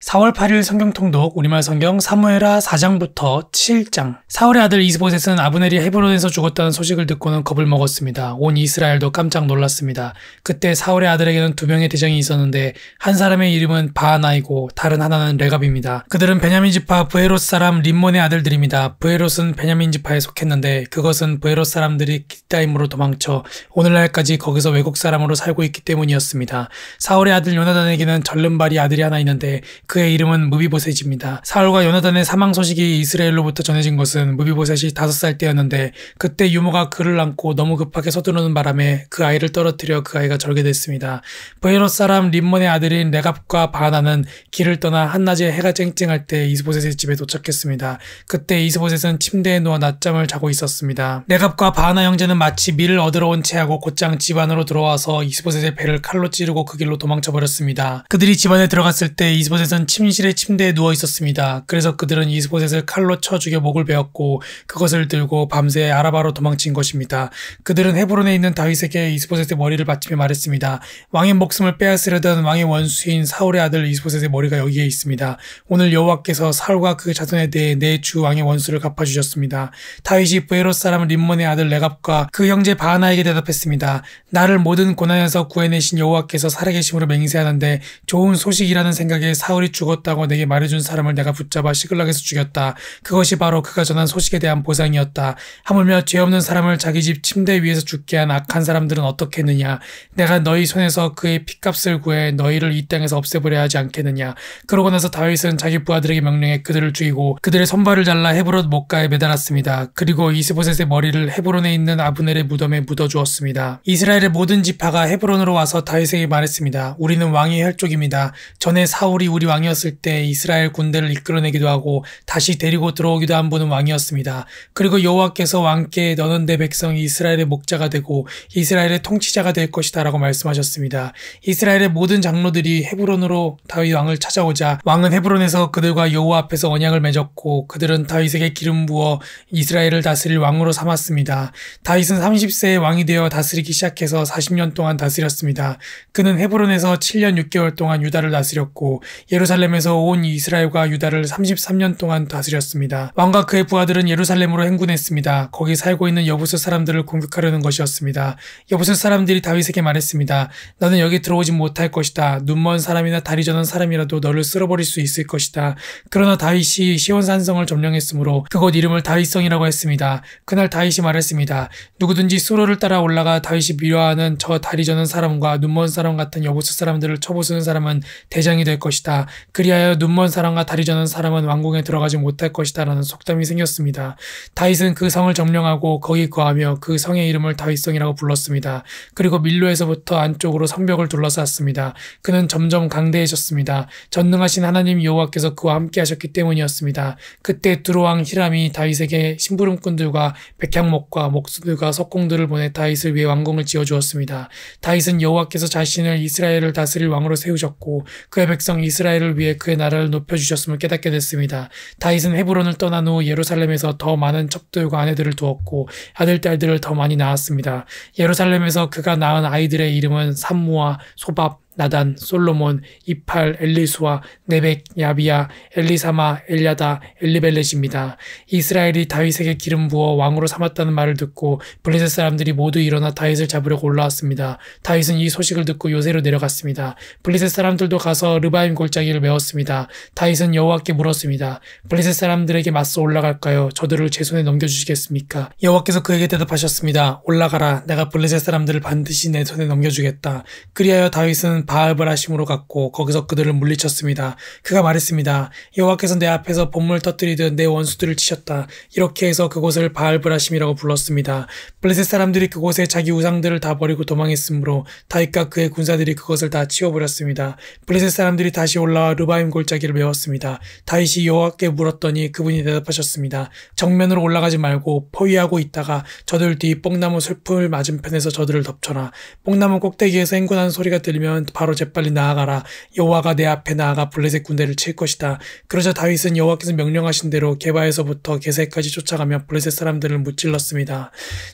4월 8일 성경통독 우리말 성경 사무엘하 4장부터 7장. 사울의 아들 이스보셋은 아브넬이 헤브론에서 죽었다는 소식을 듣고는 겁을 먹었습니다. 온 이스라엘도 깜짝 놀랐습니다. 그때 사울의 아들에게는 두 명의 대장이 있었는데 한 사람의 이름은 바하나이고 다른 하나는 레갑입니다. 그들은 베냐민 지파 브에롯 사람 림몬의 아들들입니다. 브에롯은 베냐민 지파에 속했는데 그것은 브에롯 사람들이 기타임으로 도망쳐 오늘날까지 거기서 외국 사람으로 살고 있기 때문이었습니다. 사울의 아들 요나단에게는 절름발이 아들이 하나 있는데 그의 이름은 무비보셋입니다. 사울과 요나단의 사망 소식이 이스라엘로부터 전해진 것은 무비보셋이 5살 때였는데 그때 유모가 그를 안고 너무 급하게 서두르는 바람에 그 아이를 떨어뜨려 그 아이가 절개됐습니다. 브에롯 사람 림몬의 아들인 레갑과 바하나는 길을 떠나 한낮에 해가 쨍쨍할 때 이스보셋의 집에 도착했습니다. 그때 이스보셋은 침대에 누워 낮잠을 자고 있었습니다. 레갑과 바하나 형제는 마치 밀을 얻으러 온 채하고 곧장 집 안으로 들어와서 이스보셋의 배를 칼로 찌르고 그 길로 도망쳐 버렸습니다. 그들이 집 안에 들어갔을 때 이스보셋은 침실의 침대에 누워 있었습니다. 그래서 그들은 이스보셋을 칼로 쳐 죽여 목을 베었고 그것을 들고 밤새 아라바로 도망친 것입니다. 그들은 헤브론에 있는 다윗에게 이스보셋의 머리를 바치며 말했습니다. 왕의 목숨을 빼앗으려던 왕의 원수인 사울의 아들 이스보셋의 머리가 여기에 있습니다. 오늘 여호와께서 사울과 그 자손에 대해 내 주 왕의 원수를 갚아주셨습니다. 다윗이 브에롯 사람 림몬의 아들 레갑과 그 형제 바하나에게 대답했습니다. 나를 모든 고난에서 구해내신 여호와께서 살아계심으로 맹세하는데 좋은 소식이라는 생각에 사울이 죽었다고 내게 말해준 사람을 내가 붙잡아 시글락에서 죽였다. 그것이 바로 그가 전한 소식에 대한 보상이었다. 하물며 죄 없는 사람을 자기 집 침대 위에서 죽게 한 악한 사람들은 어떻게 했느냐. 내가 너희 손에서 그의 핏값을 구해 너희를 이 땅에서 없애버려야 하지 않겠느냐. 그러고 나서 다윗은 자기 부하들에게 명령해 그들을 죽이고 그들의 손발을 잘라 헤브론 못가에 매달았습니다. 그리고 이스보셋의 머리를 헤브론에 있는 아브넬의 무덤에 묻어주었습니다. 이스라엘의 모든 지파가 헤브론으로 와서 다윗에게 말했습니다. 우리는 왕의 혈족입니다. 전에 사울이 우리 왕이었을 때 이스라엘 군대를 이끌어내기도 하고 다시 데리고 들어오기도 한 분은 왕이었습니다. 그리고 여호와께서 왕께 너는 내 백성 이스라엘의 목자가 되고 이스라엘의 통치자가 될 것이다 라고 말씀하셨습니다. 이스라엘의 모든 장로들이 헤브론으로 다윗 왕을 찾아오자 왕은 헤브론에서 그들과 여호와 앞에서 언약을 맺었고 그들은 다윗에게 기름 부어 이스라엘을 다스릴 왕으로 삼았습니다. 다윗은 30세에 왕이 되어 다스리기 시작해서 40년 동안 다스렸습니다. 그는 헤브론에서 7년 6개월 동안 유다를 다스렸고 예루살렘에서 온 이스라엘과 유다를 33년 동안 다스렸습니다. 왕과 그의 부하들은 예루살렘으로 행군했습니다. 거기 살고 있는 여부스 사람들을 공격하려는 것이었습니다. 여부스 사람들이 다윗에게 말했습니다. 너는 여기 들어오지 못할 것이다. 눈먼 사람이나 다리 저는 사람이라도 너를 쓸어버릴 수 있을 것이다. 그러나 다윗이 시온산성을 점령했으므로 그곳 이름을 다윗성이라고 했습니다. 그날 다윗이 말했습니다. 누구든지 수로를 따라 올라가 다윗이 미워하는 저 다리 저는 사람과 눈먼 사람 같은 여부스 사람들을 쳐부수는 사람은 대장이 될 것이다. 그리하여 눈먼 사람과 다리 저는 사람은 왕궁에 들어가지 못할 것이다 라는 속담이 생겼습니다. 다윗은 그 성을 점령하고 거기 거하며 그 성의 이름을 다윗성이라고 불렀습니다. 그리고 밀로에서부터 안쪽으로 성벽을 둘러쌌습니다. 그는 점점 강대해졌습니다. 전능하신 하나님 여호와께서 그와 함께 하셨기 때문이었습니다. 그때 두로왕 히람이 다윗에게 심부름꾼들과 백향목과 목수들과 석공들을 보내 다윗을 위해 왕궁을 지어주었습니다. 다윗은 여호와께서 자신을 이스라엘을 다스릴 왕으로 세우셨고 그의 백성 이스라엘을 위해 그의 나라를 높여주셨음을 깨닫게 됐습니다. 다윗은 헤브론을 떠난 후 예루살렘에서 더 많은 척들과 아내들을 두었고 아들, 딸들을 더 많이 낳았습니다. 예루살렘에서 그가 낳은 아이들의 이름은 삼무아, 소밥, 나단, 솔로몬, 이팔, 엘리수아, 네벡, 야비야, 엘리사마, 엘야다, 엘리벨렛입니다. 이스라엘이 다윗에게 기름 부어 왕으로 삼았다는 말을 듣고 블레셋 사람들이 모두 일어나 다윗을 잡으려고 올라왔습니다. 다윗은 이 소식을 듣고 요새로 내려갔습니다. 블레셋 사람들도 가서 르바임 골짜기를 메웠습니다. 다윗은 여호와께 물었습니다. 블레셋 사람들에게 맞서 올라갈까요? 저들을 제 손에 넘겨주시겠습니까? 여호와께서 그에게 대답하셨습니다. 올라가라. 내가 블레셋 사람들을 반드시 내 손에 넘겨주겠다. 그리하여 다윗은 바알브라심으로 갔고 거기서 그들을 물리쳤습니다. 그가 말했습니다. 여호와께서 내 앞에서 봇물 터뜨리듯 내 원수들을 치셨다. 이렇게 해서 그곳을 바알브라심이라고 불렀습니다. 블레셋 사람들이 그곳에 자기 우상들을 다 버리고 도망했으므로 다윗과 그의 군사들이 그것을 다 치워버렸습니다. 블레셋 사람들이 다시 올라와 르바임 골짜기를 메웠습니다. 다윗이 여호와께 물었더니 그분이 대답하셨습니다. 정면으로 올라가지 말고 포위하고 있다가 저들 뒤 뽕나무 숲을 맞은편에서 저들을 덮쳐라. 뽕나무 꼭대기에서 행군하는 소리가 들리면 바로 재빨리 나아가라. 여호와가 내 앞에 나아가 블레셋 군대를 칠 것이다. 그러자 다윗은 여호와께서 명령하신 대로 게바에서부터 게세까지 쫓아가며 블레셋 사람들을 무찔렀습니다.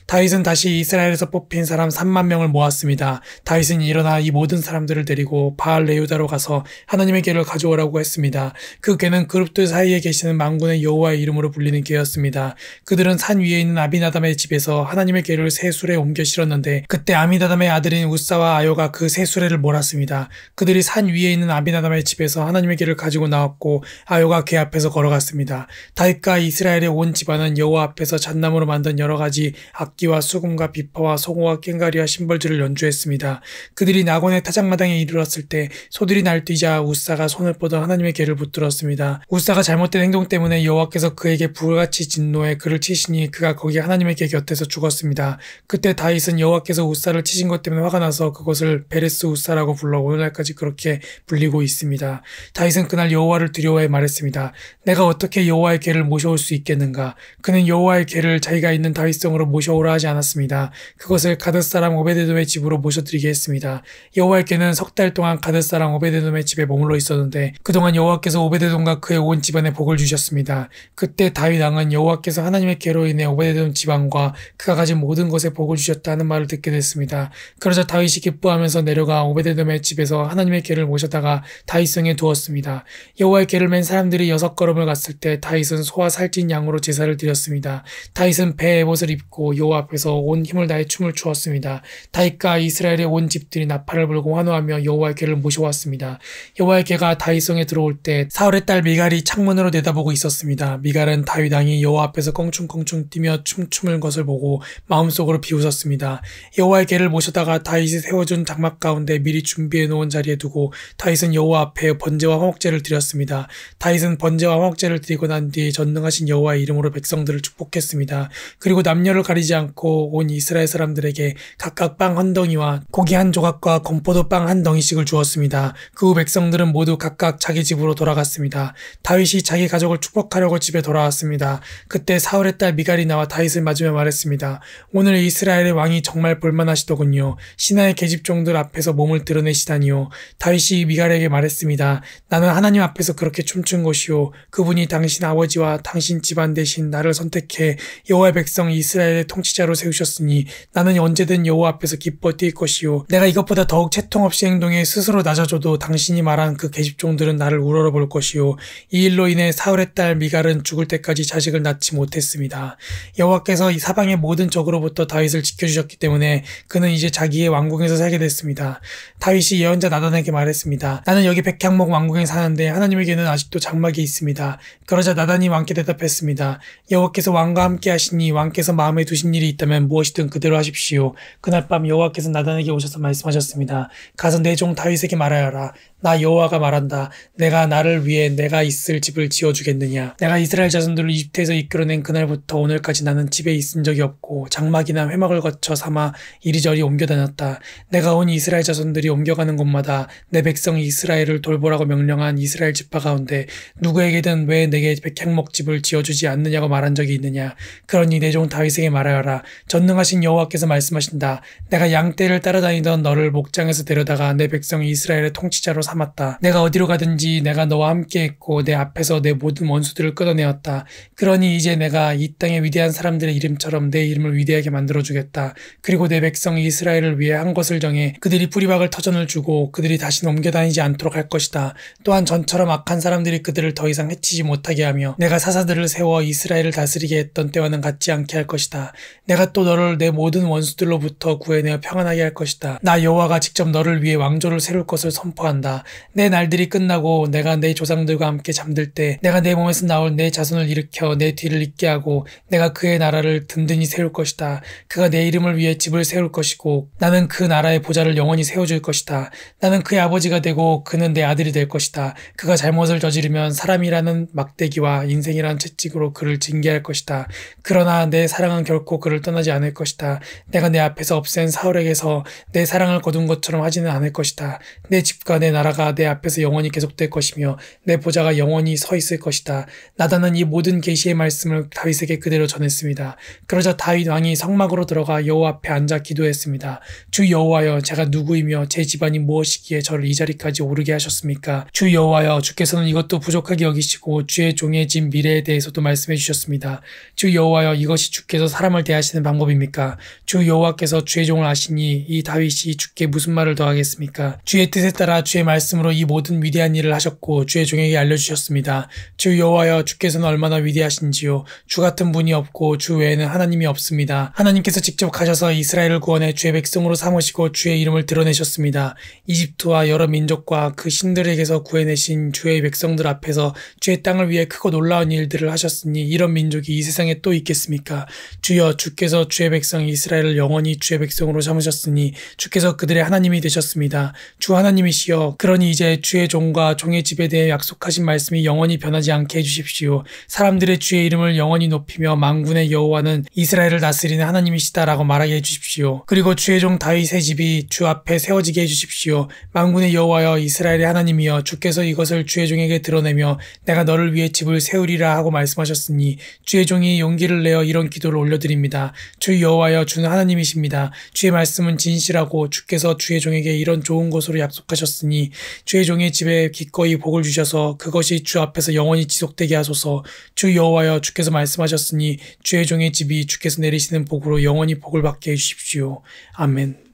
다윗은 다시 이스라엘에서 뽑힌 사람 3만 명을 모았습니다. 다윗은 일어나 이 모든 사람들을 데리고 바알 레유다로 가서 하나님의 궤를 가져오라고 했습니다. 그 궤는 그룹들 사이에 계시는 만군의 여호와의 이름으로 불리는 궤였습니다. 그들은 산 위에 있는 아비나답의 집에서 하나님의 궤를 새 수레에 옮겨 실었는데 그때 아미나답의 아들인 우사와 아요가 그 새 수레를 몰았습니다. 그들이 산 위에 있는 아비나답의 집에서 하나님의 궤를 가지고 나왔고 아요가 궤 앞에서 걸어갔습니다. 다윗과 이스라엘의 온 집안은 여호와 앞에서 잣나무로 만든 여러 가지 악기와 수금과 비파와 송호와 꽹과리와 심벌주를 연주했습니다. 그들이 나곤의 타작마당에 이르렀을 때 소들이 날뛰자 우사가 손을 뻗어 하나님의 궤를 붙들었습니다. 우사가 잘못된 행동 때문에 여호와께서 그에게 불같이 진노해 그를 치시니 그가 거기 하나님의 궤 곁에서 죽었습니다. 그때 다윗은 여호와께서 우사를 치신 것 때문에 화가 나서 그것을 베레스 우사라고 불러 오늘날까지 그렇게 불리고 있습니다. 다윗은 그날 여호와를 두려워해 말했습니다. 내가 어떻게 여호와의 궤를 모셔올 수 있겠는가? 그는 여호와의 궤를 자기가 있는 다윗성으로 모셔오라 하지 않았습니다. 그것을 가드 사람 오베데돔의 집으로 모셔드리게 했습니다. 여호와의 궤는 석 달 동안 가드 사람 오베데돔의 집에 머물러 있었는데 그동안 여호와께서 오베데돔과 그의 온 집안에 복을 주셨습니다. 그때 다윗 왕은 여호와께서 하나님의 궤로 인해 오베데돔 집안과 그가 가진 모든 것에 복을 주셨다는 말을 듣게 됐습니다. 그러자 다윗이 기뻐하면서 내려가 오베데돔의 집에서 하나님의 궤를 모셔다가 다윗성에 두었습니다. 여호와의 궤를 맨 사람들이 6걸음을 갔을 때 다윗은 소와 살찐 양으로 제사를 드렸습니다. 다윗은 배 에봇을 입고 여호와 앞에서 온 힘을 다해 춤을 추었습니다. 다윗과 이스라엘의 온 집들이 나팔을 불고 환호하며 여호와의 궤를 모셔왔습니다. 여호와의 궤가 다윗성에 들어올 때 사울의 딸 미갈이 창문으로 내다보고 있었습니다. 미갈은 다윗 왕이 여호와 앞에서 껑충껑충 뛰며 춤추는 것을 보고 마음속으로 비웃었습니다. 여호와의 궤를 모셔다가 다윗이 세워준 장막 가운데 미리 준비해 놓은 자리에 두고 다윗은 여호와 앞에 번제와 화목제를 드렸습니다. 다윗은 번제와 화목제를 드리고 난 뒤 전능하신 여호와의 이름으로 백성들을 축복했습니다. 그리고 남녀를 가리지 않고 온 이스라엘 사람들에게 각각 빵 한 덩이와 고기 한 조각과 건포도 빵 한 덩이씩을 주었습니다. 그 후 백성들은 모두 각각 자기 집으로 돌아갔습니다. 다윗이 자기 가족을 축복하려고 집에 돌아왔습니다. 그때 사울의 딸 미갈이 나와 다윗을 맞으며 말했습니다. 오늘 이스라엘의 왕이 정말 볼만하시더군요. 신하의 계집종들 앞에서 몸을 드러내시다니요. 다윗이 미갈에게 말했습니다. 나는 하나님 앞에서 그렇게 춤춘 것이요. 그분이 당신 아버지와 당신 집안 대신 나를 선택해 여호와의 백성 이스라엘의 통치자로 세우셨으니 나는 언제든 여호와 앞에서 기뻐 뛸 것이요. 내가 이것보다 더욱 채통 없이 행동해 스스로 낮아져도 당신이 말한 그 계집종들은 나를 우러러볼 것이요. 이 일로 인해 사울의 딸 미갈은 죽을 때까지 자식을 낳지 못했습니다. 여호와께서 이 사방의 모든 적으로부터 다윗을 지켜주셨기 때문에 그는 이제 자기의 왕궁에서 살게 됐습니다. 다윗이 예언자 나단에게 말했습니다. 나는 여기 백향목 왕궁에 사는데 하나님에게는 아직도 장막이 있습니다. 그러자 나단이 왕께 대답했습니다. 여호와께서 왕과 함께 하시니 왕께서 마음에 두신 일이 있다면 무엇이든 그대로 하십시오. 그날 밤 여호와께서 나단에게 오셔서 말씀하셨습니다. 가서 내 종 다윗에게 말하여라. 나 여호와가 말한다. 내가 나를 위해 내가 있을 집을 지어주겠느냐. 내가 이스라엘 자손들을 이집트에서 이끌어낸 그날부터 오늘까지 나는 집에 있은 적이 없고 장막이나 회막을 거쳐 삼아 이리저리 옮겨 다녔다. 내가 온 이스라엘 자손들이 옮겨가는 곳마다 내 백성 이스라엘을 돌보라고 명령한 이스라엘 지파 가운데 누구에게든 왜 내게 백향목집을 지어주지 않느냐고 말한 적이 있느냐. 그러니 내 종 다윗에게 말하여라. 전능하신 여호와께서 말씀하신다. 내가 양떼를 따라다니던 너를 목장에서 데려다가 내 백성 이스라엘의 통치자로 삼았다. 내가 어디로 가든지 내가 너와 함께했고 내 앞에서 내 모든 원수들을 끊어내었다. 그러니 이제 내가 이 땅의 위대한 사람들의 이름처럼 내 이름을 위대하게 만들어주겠다. 그리고 내 백성 이스라엘을 위해 한 것을 정해 그들이 뿌리박을 터전을 주고 그들이 다시 옮겨다니지 않도록 할 것이다. 또한 전처럼 악한 사람들이 그들을 더 이상 해치지 못하게 하며 내가 사사들을 세워 이스라엘을 다스리게 했던 때와는 같지 않게 할 것이다. 내가 또 너를 내 모든 원수들로부터 구해내어 평안하게 할 것이다. 나 여호와가 직접 너를 위해 왕조를 세울 것을 선포한다. 내 날들이 끝나고 내가 내 조상들과 함께 잠들 때 내가 내 몸에서 나올 내 자손을 일으켜 내 뒤를 잇게 하고 내가 그의 나라를 든든히 세울 것이다. 그가 내 이름을 위해 집을 세울 것이고 나는 그 나라의 보좌를 영원히 세워줄 것이다. 나는 그의 아버지가 되고 그는 내 아들이 될 것이다. 그가 잘못을 저지르면 사람이라는 막대기와 인생이라는 채찍으로 그를 징계할 것이다. 그러나 내 사랑은 결코 그를 떠나지 않을 것이다. 내가 내 앞에서 없앤 사울에게서 내 사랑을 거둔 것처럼 하지는 않을 것이다. 내 집과 내 나라가 내 앞에서 영원히 계속될 것이며 내 보좌가 영원히 서 있을 것이다. 나단은 이 모든 계시의 말씀을 다윗에게 그대로 전했습니다. 그러자 다윗 왕이 성막으로 들어가 여호와 앞에 앉아 기도했습니다. 주 여호와여, 제가 누구이며 제 집안이 무엇이기에 저를 이 자리까지 오르게 하셨습니까? 주 여호와여, 주께서는 이것도 부족하게 여기시고 주의 종의 집 미래에 대해서도 말씀해 주셨습니다. 주 여호와여, 이것이 주께서 사람을 대하시는 방법입니까? 주 여호와께서 주의 종을 아시니 이 다윗이 주께 무슨 말을 더하겠습니까? 주의 뜻에 따라 주의 말씀으로 이 모든 위대한 일을 하셨고 주의 종에게 알려주셨습니다. 주 여호와여, 주께서는 얼마나 위대하신지요. 주 같은 분이 없고 주 외에는 하나님이 없습니다. 하나님께서 직접 가셔서 이스라엘을 구원해 주의 백성으로 삼으시고 주의 이름을 드러내셨습니다. 이집트와 여러 민족과 그 신들에게서 구해내신 주의 백성들 앞에서 주의 땅을 위해 크고 놀라운 일들을 하셨으니 이런 민족이 이 세상에 또 있겠습니까? 주여, 주께서 주의 백성 이스라엘을 영원히 주의 백성으로 삼으셨으니 주께서 그들의 하나님이 되셨습니다. 주 하나님이시여, 그러니 이제 주의 종과 종의 집에 대해 약속하신 말씀이 영원히 변하지 않게 해주십시오. 사람들의 주의 이름을 영원히 높이며 만군의 여호와는 이스라엘을 다스리는 하나님이시다라고 말하게 해주십시오. 그리고 주의 종 다윗의 집이 주 앞에 세워지게 해주십시오. 만군의 여호와여, 이스라엘의 하나님이여, 주께서 이것을 주의 종에게 드러내며 내가 너를 위해 집을 세우리라 하고 말씀하셨으니 주의 종이 용기를 내어 이런 기도를 올려드립니다. 주 여호와여, 주는 하나님이십니다. 주의 말씀은 진실하고 주께서 주의 종에게 이런 좋은 것으로 약속하셨으니 주의 종의 집에 기꺼이 복을 주셔서 그것이 주 앞에서 영원히 지속되게 하소서. 주 여호와여, 주께서 말씀하셨으니 주의 종의 집이 주께서 내리시는 복으로 영원히 복을 받게 해주십시오. 아멘.